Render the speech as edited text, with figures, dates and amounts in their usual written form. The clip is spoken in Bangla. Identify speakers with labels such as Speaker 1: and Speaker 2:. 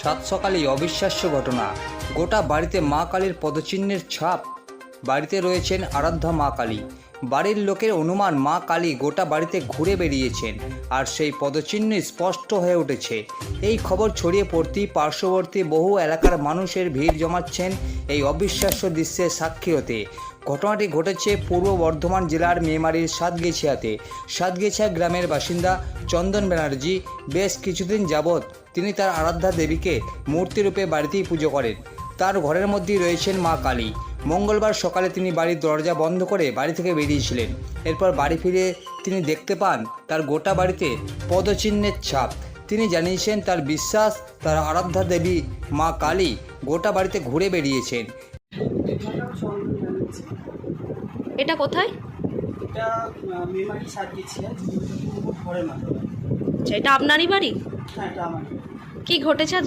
Speaker 1: সাত সকালেই অবিশ্বাস্য ঘটনা। গোটা বাড়িতে মা কালীর পদচিহ্নের ছাপ। বাড়িতে রয়েছেন আরাধ্যা মা কালী। বাড়ির লোকের অনুমান মা কালী গোটা বাড়িতে ঘুরে বেরিয়েছেন, আর সেই পদচিহ্ন স্পষ্ট হয়ে উঠেছে। এই খবর ছড়িয়ে পড়তেই পার্শ্ববর্তী বহু এলাকার মানুষের ভিড় জমাচ্ছেন এই অবিশ্বাস্য দৃশ্যের সাক্ষী হতে। ঘটনাটি ঘটেছে পূর্ব বর্ধমান জেলার মেমারির সাতগেছিয়াতে। সাতগেছিয়া গ্রামের বাসিন্দা চন্দন ব্যানার্জি বেশ কিছুদিন যাবৎ তিনি তার আরাধ্যা দেবীকে মূর্তিরূপে বাড়িতেই পুজো করেন। তার ঘরের মধ্যেই রয়েছেন মা কালী। মঙ্গলবার সকালে তিনি বাড়ির দরজা বন্ধ করে বাড়ি থেকে বেরিয়েছিলেন। এরপর বাড়ি ফিরে তিনি দেখতে পান তার গোটা বাড়িতে পদচিহ্নের ছাপ। তিনি জানিয়েছেন তার বিশ্বাস তার আরাধ্যা দেবী মা কালী গোটা বাড়িতে ঘুরে বেরিয়েছেন।
Speaker 2: এটা কোথায়?
Speaker 3: এটা মেমারি সাতগেছিয়া ঘরের মাধ্যমে।
Speaker 2: আচ্ছা, এটা আপনারই বাড়ি?
Speaker 3: হ্যাঁ, এটা আমার।
Speaker 2: কি ঘটেছে?